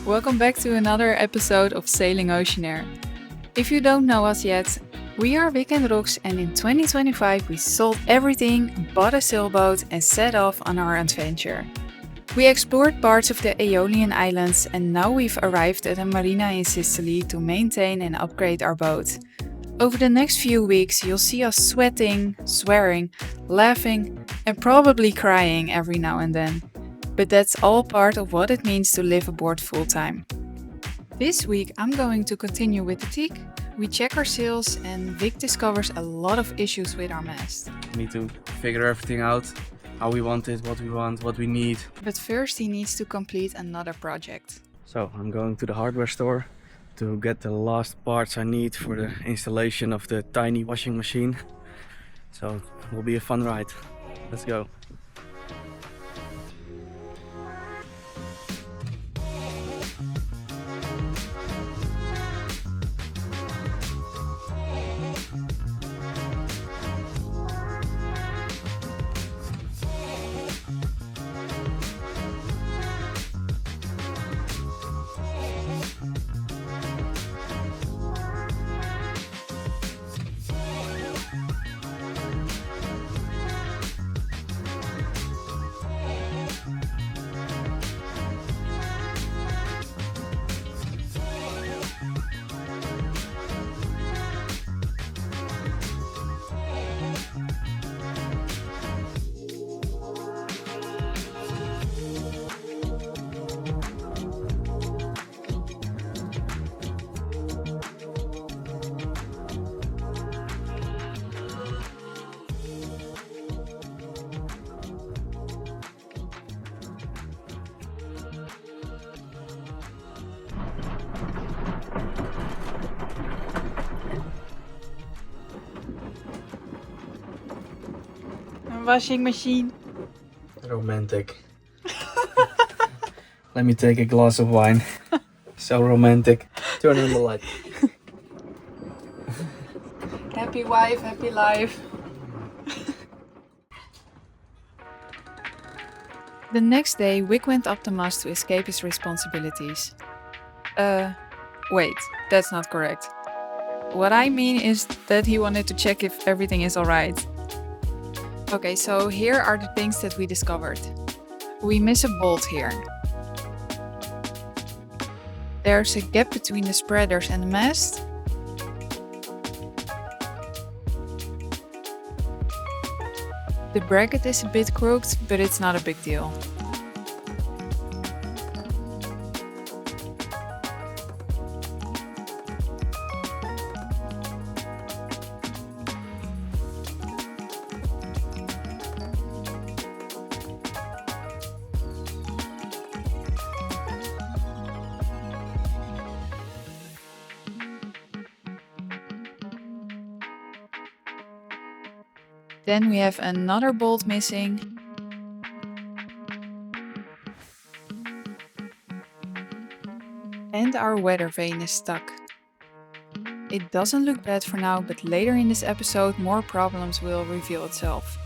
Welcome back to another episode of Sailing Ocean Air. If you don't know us yet, we are Weekend Rocks, and in 2025 we sold everything, bought a sailboat and set off on our adventure. We explored parts of the Aeolian Islands and now we've arrived at a marina in Sicily to maintain and upgrade our boat. Over the next few weeks you'll see us sweating, swearing, laughing and probably crying every now and then. But that's all part of what it means to live aboard full-time. This week I'm going to continue with the Teak. We check our sails and Vic discovers a lot of issues with our mast. We need to figure everything out, how we want it, what we want, what we need. But first he needs to complete another project. So I'm going to the hardware store to get the last parts I need for the installation of the tiny washing machine. So it will be a fun ride. Let's go. Washing machine. Romantic. Let me take a glass of wine. So romantic. Turn on the light. Happy wife, happy life. The next day, Wick went up the mast to escape his responsibilities. Wait, that's not correct. What I mean is that he wanted to check if everything is alright. Okay, so here are the things that we discovered. We miss a bolt here. There's a gap between the spreaders and the mast. The bracket is a bit crooked, but it's not a big deal. Then we have another bolt missing. And our weather vane is stuck. It doesn't look bad for now, but later in this episode more problems will reveal itself.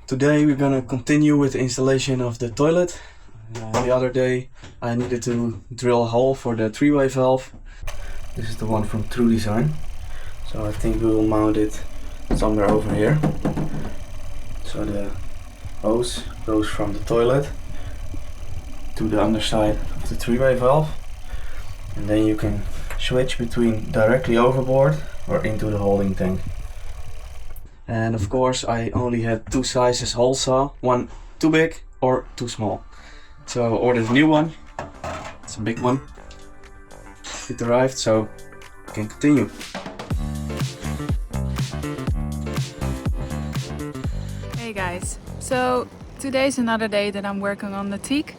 Today we're gonna continue with the installation of the toilet. The other day I needed to drill a hole for the three-way valve. This is the one from True Design. So I think we will mount it somewhere over here. So the hose goes from the toilet to the underside of the three-way valve. And then you can switch between directly overboard or into the holding tank. And of course I only had two sizes hole saw, one too big or too small. So I ordered a new one, it's a big one. It arrived, so we can continue. Hey guys, so today's another day that I'm working on the Teak.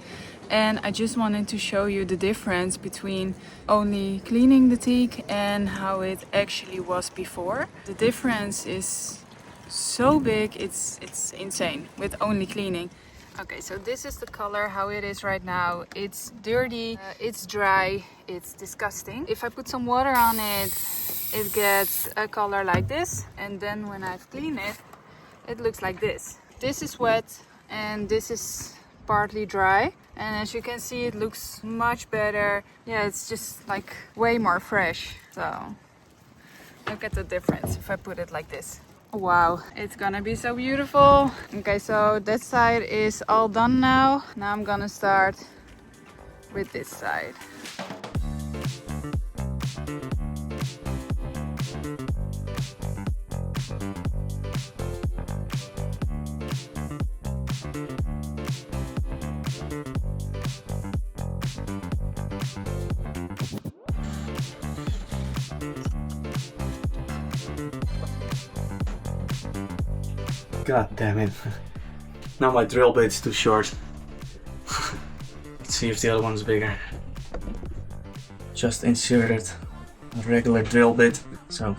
And I just wanted to show you the difference between only cleaning the Teak and how it actually was before. The difference is so big, it's insane with only cleaning. Okay, so this is the color how it is right now. It's dirty, it's dry, it's disgusting. If I put some water on it, it gets a color like this. And then when I've cleaned it, it looks like this. This is wet and this is partly dry. And as you can see, it looks much better. Yeah, it's just like way more fresh. So look at the difference if I put it like this. Wow, it's gonna be so beautiful. Okay, so that side is all done now. Now I'm gonna start with this side. God damn it. Now my drill bit's too short. Let's see if the other one's bigger. Just inserted a regular drill bit, so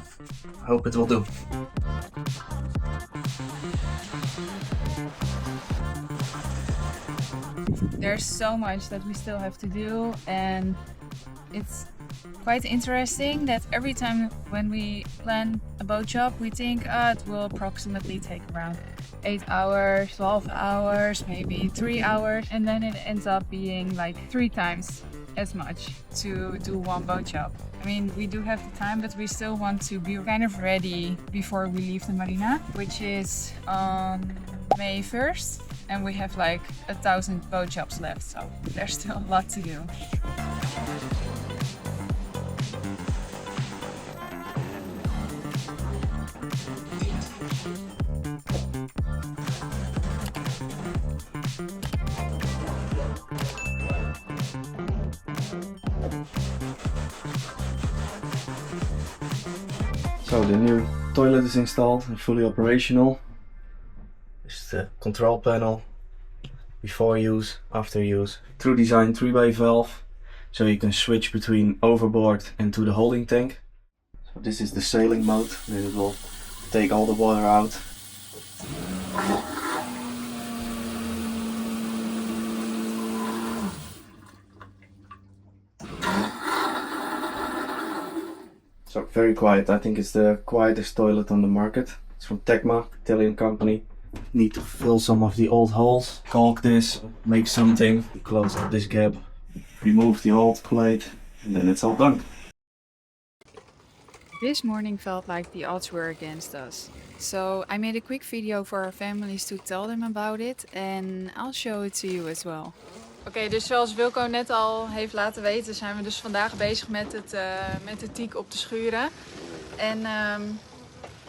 I hope it will do. There's so much that we still have to do, and it's quite interesting that every time when we plan a boat job, we think it will approximately take around 8 hours, 12 hours, maybe 3 hours, and then it ends up being like 3 times as much to do one boat job. I mean, we do have the time, but we still want to be kind of ready before we leave the marina, which is on May 1st, and we have like 1,000 boat jobs left, so there's still a lot to do. So the new toilet is installed and fully operational. This is the control panel. Before use, after use. True design 3-way valve, so you can switch between overboard and to the holding tank. So this is the sailing mode, then it will take all the water out. So very quiet. I think it's the quietest toilet on the market. It's from Teak, Italian company. Need to fill some of the old holes, caulk this, make something, close up this gap, remove the old plate, and then it's all done. This morning felt like the odds were against us. So I made a quick video for our families to tell them about it, and I'll show it to you as well. Oké, dus zoals Wilco net al heeft laten weten, zijn we dus vandaag bezig met de Teak op te schuren. En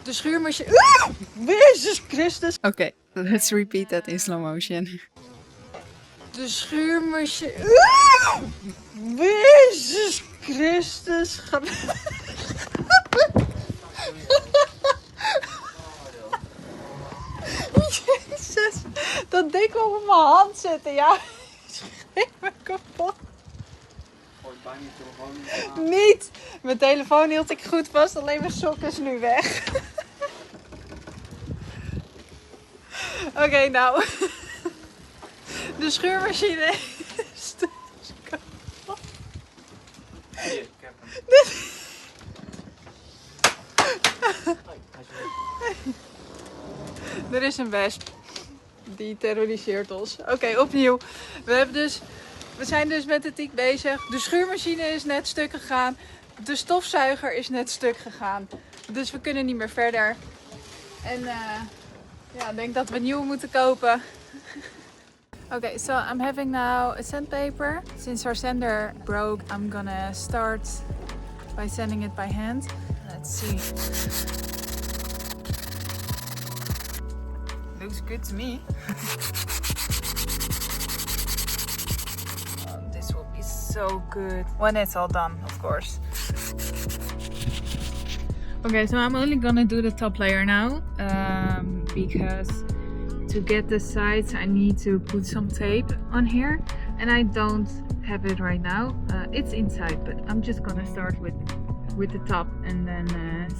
de schuurmachine... Jezus Christus! Oké, let's repeat that in slow motion. De schuurmachine... Jezus Christus! Jezus, dat ding kwam op mijn hand zitten, ja. Ik ben kapot. Niet! Mijn telefoon hield ik goed vast, alleen mijn sok is nu weg. Oké, nou. De schuurmachine is dus kapot. Hier, ik heb hem. Er is een wesp. Die terroriseert ons. Oké, opnieuw. We zijn dus met de Teak bezig. De schuurmachine is net stuk gegaan. De stofzuiger is net stuk gegaan. Dus we kunnen niet meer verder. En ja, ik denk dat we een nieuwe moeten kopen. Okay, so I'm having now a sandpaper. Since our sander broke, I'm gonna start by sanding it by hand. Let's see. Looks good to me. Oh, this will be so good when it's all done, of course. Okay, so I'm only gonna do the top layer now because to get the sides I need to put some tape on here, and I don't have it right now. It's inside, but I'm just gonna start with the top and then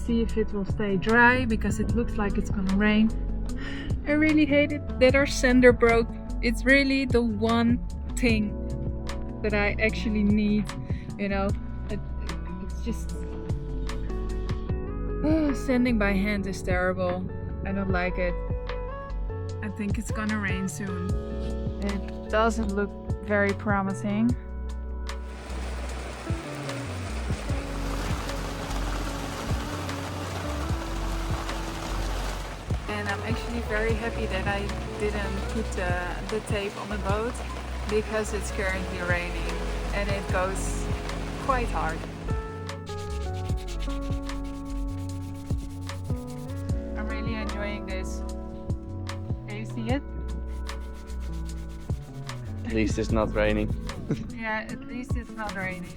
see if it will stay dry, because it looks like it's gonna rain. I really hate it that our sander broke. It's really the one thing that I actually need, you know. It's just sanding by hand is terrible. I don't like it. I think it's gonna rain soon. It doesn't look very promising. And I'm actually very happy that I didn't put the tape on the boat because it's currently raining and it goes quite hard. I'm really enjoying this. Can you see it? At least it's not raining. Yeah, at least it's not raining.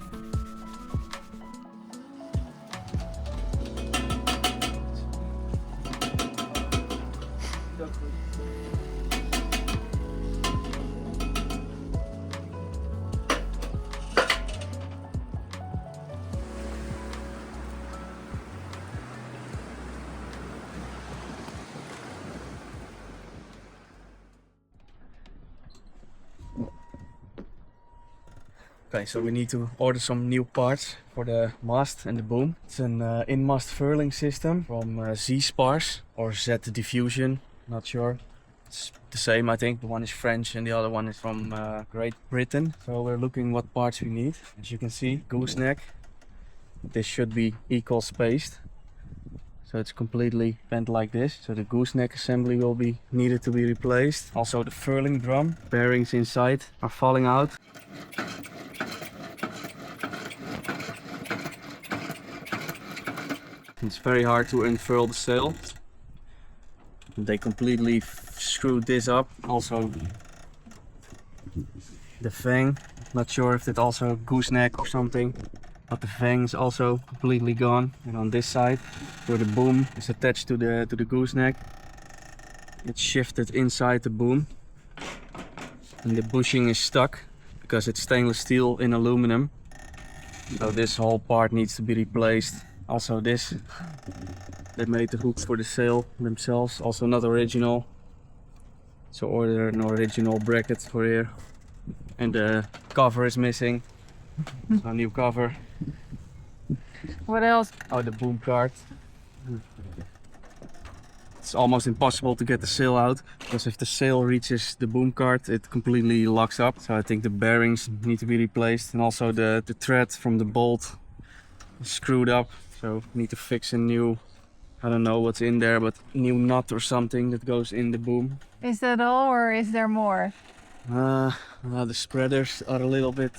Okay, so we need to order some new parts for the mast and the boom. It's an in-mast furling system from Z-Spars or Z Diffusion, not sure. It's the same, I think. The one is French and the other one is from Great Britain. So we're looking what parts we need. As you can see, gooseneck. This should be equal spaced. So it's completely bent like this. So the gooseneck assembly will be needed to be replaced. Also the furling drum. Bearings inside are falling out. It's very hard to unfurl the sail. They completely screwed this up. Also the fang, not sure if it's also gooseneck or something, but the fang is also completely gone. And on this side, where the boom is attached to the gooseneck, it's shifted inside the boom. And the bushing is stuck because it's stainless steel in aluminum. So this whole part needs to be replaced. Also this, they made the hooks for the sail themselves, also not original. So order an original bracket for here. And the cover is missing, so a new cover. What else? Oh, the boom cart. It's almost impossible to get the sail out, because if the sail reaches the boom cart, it completely locks up. So I think the bearings need to be replaced, and also the thread from the bolt is screwed up. So need to fix a new, I don't know what's in there, but new nut or something that goes in the boom. Is that all or is there more? The spreaders are a little bit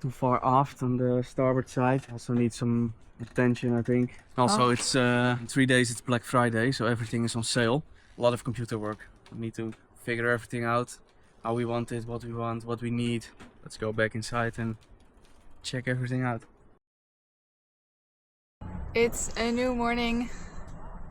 too far aft on the starboard side. Also need some attention, I think. Also it's in 3 days it's Black Friday, so everything is on sale. A lot of computer work. We need to figure everything out. How we want it, what we want, what we need. Let's go back inside and check everything out. It's a new morning,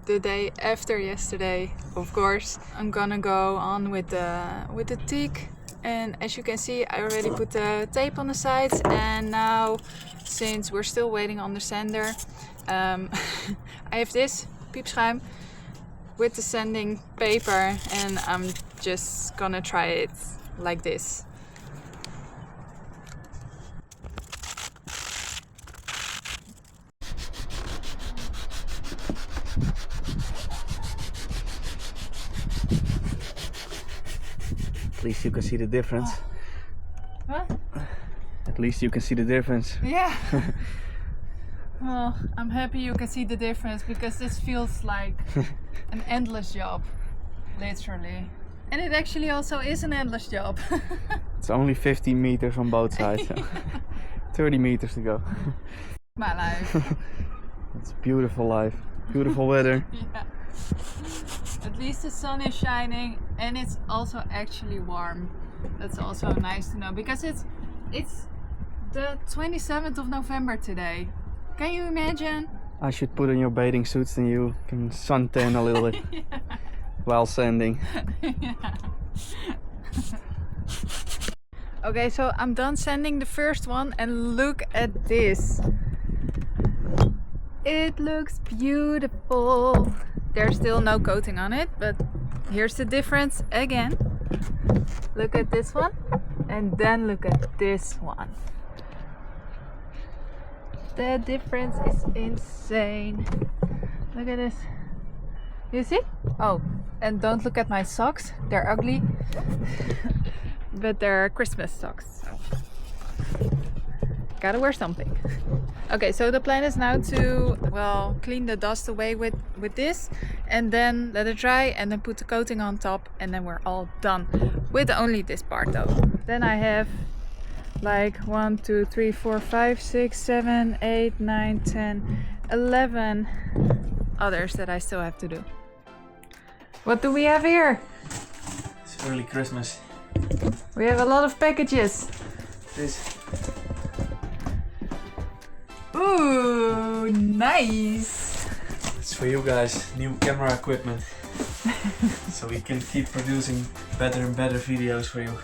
the day after yesterday, of course. I'm gonna go on with the Teak, and as you can see, I already put the tape on the sides, and now, since we're still waiting on the sander, I have this piepschuim with the sanding paper, and I'm just gonna try it like this. At least you can see the difference. What? At least you can see the difference. Yeah. Well, I'm happy you can see the difference, because this feels like an endless job, literally. And it actually also is an endless job. It's only 15 meters on both sides, so 30 meters to go. My life. It's beautiful life, beautiful weather. Yeah. At least the sun is shining, and it's also actually warm. That's also nice to know, because it's the 27th of November today. Can you imagine? I should put on your bathing suits, and you can suntan a little bit. Yeah. While sanding. Yeah. Okay, so I'm done sanding the first one, and look at this. It looks beautiful. There's still no coating on it, but here's the difference again. Look at this one, and then look at this one. The difference is insane. Look at this. You see? Oh, and don't look at my socks. They're ugly. But they're Christmas socks. So. Gotta wear something. Okay, so the plan is now to, well, clean the dust away with this and then let it dry and then put the coating on top and then we're all done with only this part though. Then I have like 1, 2, 3, 4, 5, 6, 7, 8, 9, 10, 11 others that I still have to do. What do we have here? It's early Christmas. We have a lot of packages. This. Ooh, nice! It's for you guys, new camera equipment. So we can keep producing better and better videos for you.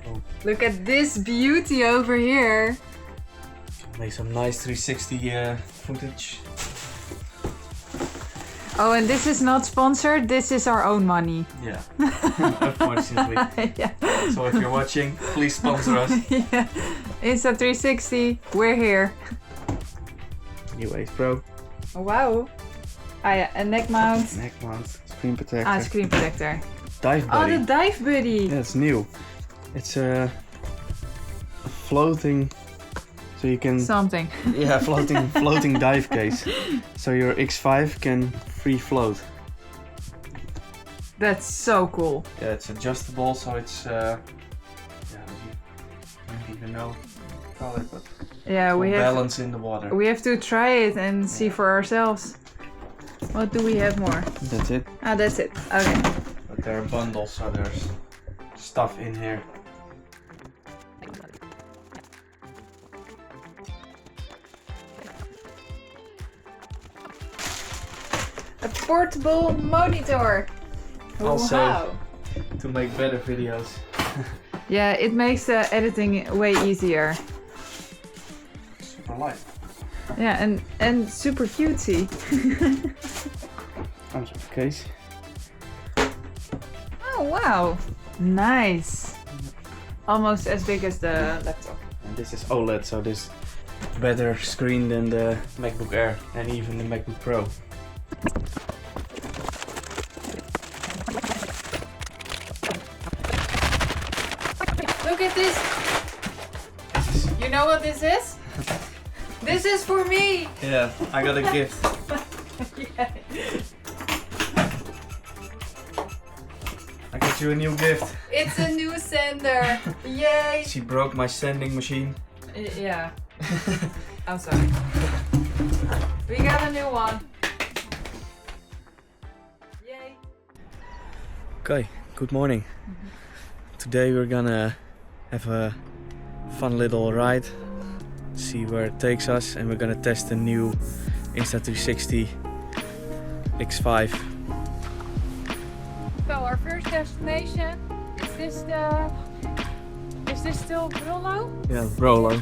Oh. Look at this beauty over here. Make some nice 360 footage. Oh, and this is not sponsored, this is our own money. Yeah, unfortunately. Yeah. So if you're watching, please sponsor us. Yeah. Insta360, we're here. Anyways, bro. Oh, wow. Ah yeah, a neck mount. Neck mount, screen protector. Ah, screen protector. Dive buddy. Oh, the dive buddy. Yeah, it's new. It's a floating, so you can... Something. Yeah, floating dive case. So your X5 can free float. That's so cool. Yeah, it's adjustable, so it's yeah, I don't even know what to call it, but Yeah, we have balance in the water. We have to try it and see for ourselves. What do we have more? That's it. Ah, that's it. Okay. But there are bundles, so there's stuff in here. A portable monitor. Also, wow. to make better videos. Yeah, it makes the editing way easier. Super light. Yeah, and super cutesy. Comes with the case. Oh wow, nice. Almost as big as the laptop. And this is OLED, so this better screen than the MacBook Air and even the MacBook Pro. Look at this. You know what this is? This is for me. Yeah, I got a gift. Yeah. I got you a new gift. It's a new sender. Yay. She broke my sending machine. Yeah. I'm sorry. We got a new one. Yay. Okay, good morning. Today we're gonna have a fun little ride, see where it takes us, and we're gonna test the new Insta360 X5. So our first destination, is this still Brollo? Yeah, Rolo.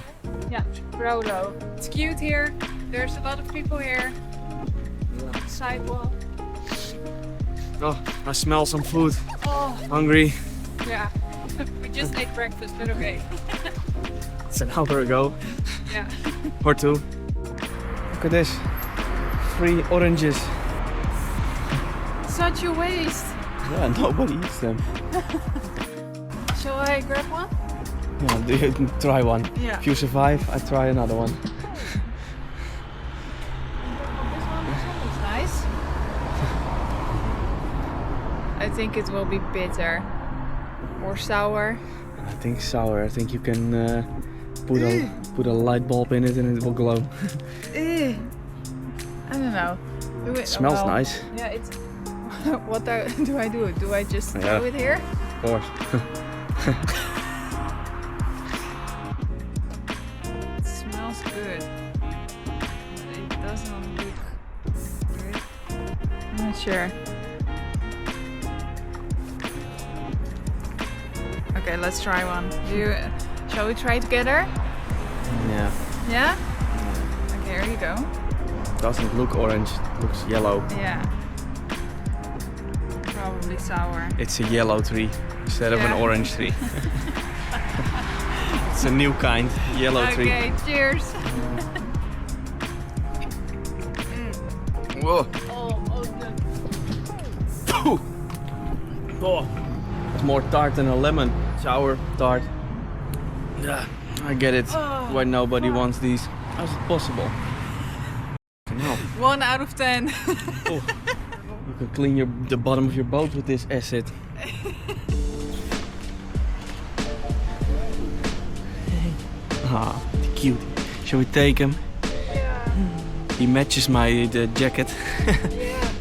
Yeah, Brollo. It's cute here. There's a lot of people here. On the sidewalk. Oh, I smell some food. Oh, Hungry. yeah. We just ate breakfast, but okay. It's an hour ago. Yeah. Or two. Look at this. 3 oranges. Such a waste. Yeah, nobody eats them. Shall I grab one? Yeah, do you try one? Yeah. If you survive, I try another one. This one looks nice. I think it will be bitter or sour. I think sour. I think you can put a light bulb in it and it will glow. I don't know. It smells nice. Yeah, it's. What do I do? Do I just throw it here? Of course. It smells good, but it doesn't look good. I'm not sure. Okay, let's try one. Shall we try together? Yeah. Yeah? Okay, here you go. It doesn't look orange, it looks yellow. Yeah. Probably. probably sour. It's a yellow tree instead of an orange tree. It's a new kind, yellow tree. Okay, cheers. Whoa. Oh, good. Oh, it's more tart than a lemon. Sour, tart. Yeah, I get it. Why nobody wants these. How is it possible? No. 1 out of 10. Oh. You can clean the bottom of your boat with this acid. Ah, cute. Shall we take him? Yeah. He matches my jacket. Yeah.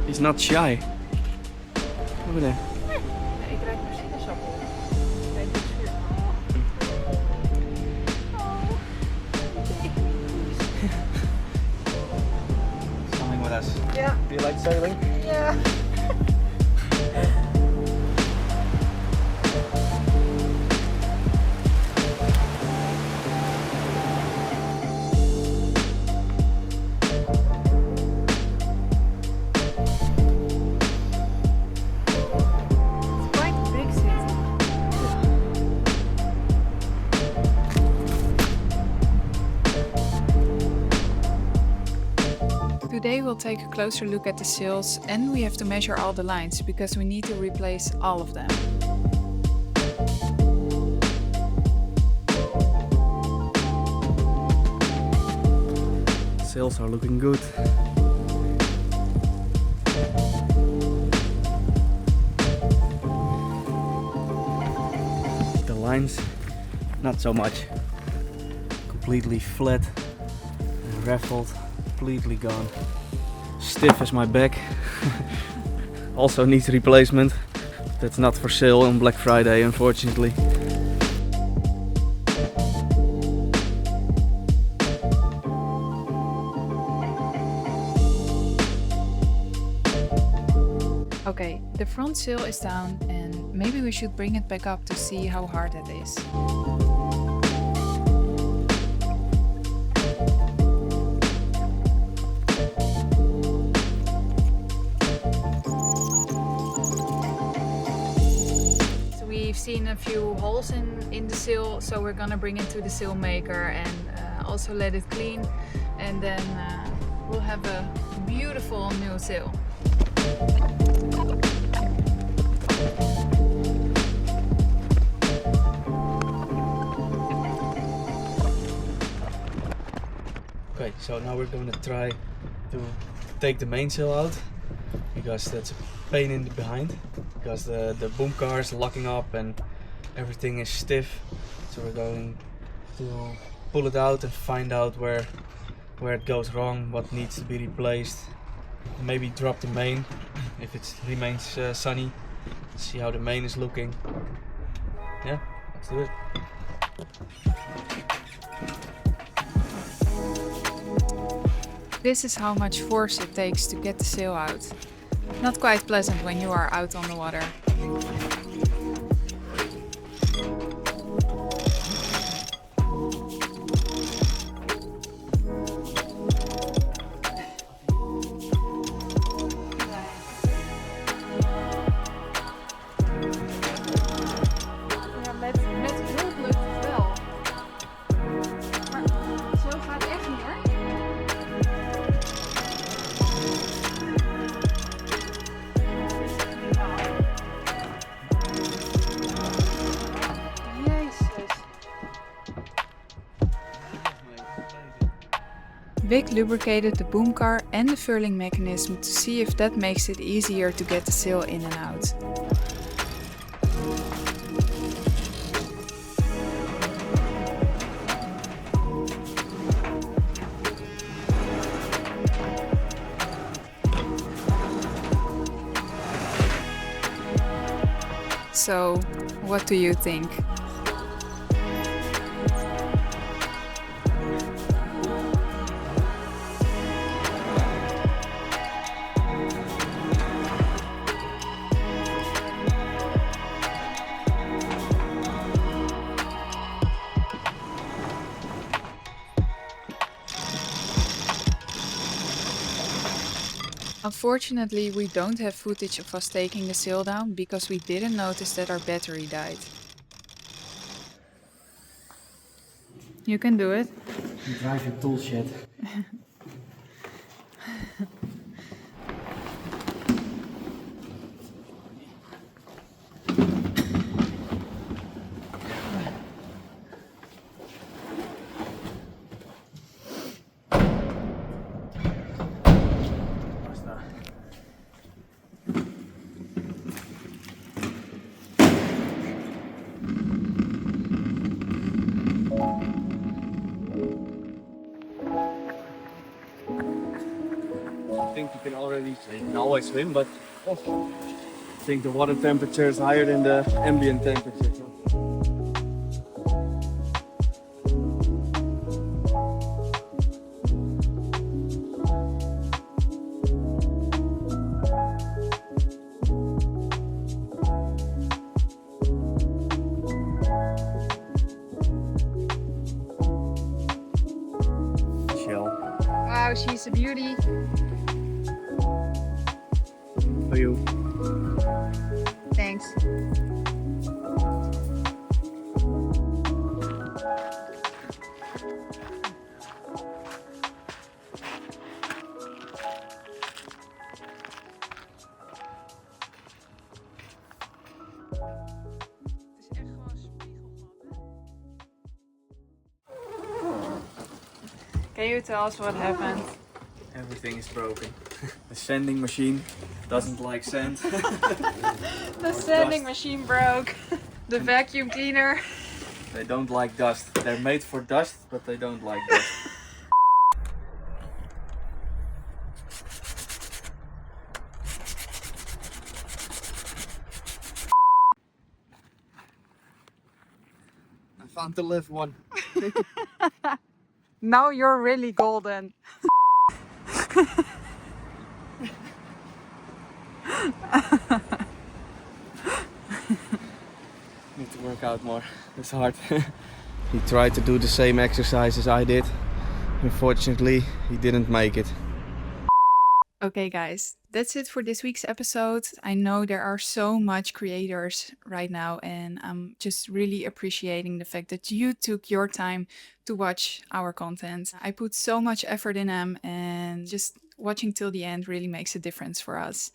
He's not shy. Over there. Ik ruik naar sinaasappel. Coming with us. Yeah. Do you like sailing? Yeah. Today we'll take a closer look at the sails and we have to measure all the lines because we need to replace all of them. Sails are looking good. The lines, not so much. Completely flat and raffled, completely gone. Stiff as my back. Also needs replacement. That's not for sale on Black Friday, unfortunately. Okay, the front sail is down and maybe we should bring it back up to see how hard it is. So we've seen a few holes in the sail, so we're gonna bring it to the sail maker and also let it clean, and then we'll have a beautiful new sail. Okay, so now we're going to try to take the mainsail out because that's a pain in the behind, because the boom car is locking up and everything is stiff. So we're going to pull it out and find out where it goes wrong, what needs to be replaced. Maybe drop the main if it remains sunny. See how the main is looking. Yeah, let's do it. This is how much force it takes to get the sail out. Not quite pleasant when you are out on the water. Vic lubricated the boom car and the furling mechanism to see if that makes it easier to get the sail in and out. So, what do you think? Unfortunately, we don't have footage of us taking the sail down because we didn't notice that our battery died. You can do it. Drive your tool shed. I think you can always swim, but I think the water temperature is higher than the ambient temperature. Wow, she's a beauty. For you. Thanks. Can you tell us what happened? Everything is broken. The sanding machine doesn't like sand. The sanding machine broke. The vacuum cleaner. They don't like dust. They're made for dust, but they don't like dust. I found the live one. Now you're really golden. Need to work out more. It's hard. He tried to do the same exercise as I did. Unfortunately, he didn't make it. Okay guys, that's it for this week's episode. I know there are so much creators right now and I'm just really appreciating the fact that you took your time to watch our content. I put so much effort in them and just watching till the end really makes a difference for us.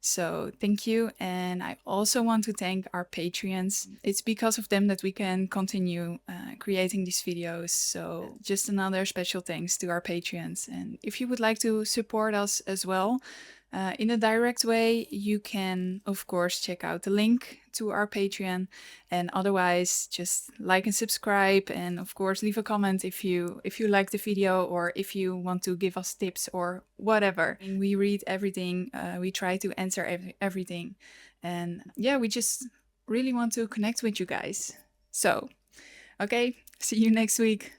So thank you. And I also want to thank our Patreons. It's because of them that we can continue creating these videos. So just another special thanks to our Patreons. And if you would like to support us as well, in a direct way, you can of course check out the link to our Patreon, and otherwise just like and subscribe, and of course leave a comment if you like the video or if you want to give us tips or whatever. And we read everything, we try to answer everything, and yeah, we just really want to connect with you guys. So okay, see you next week.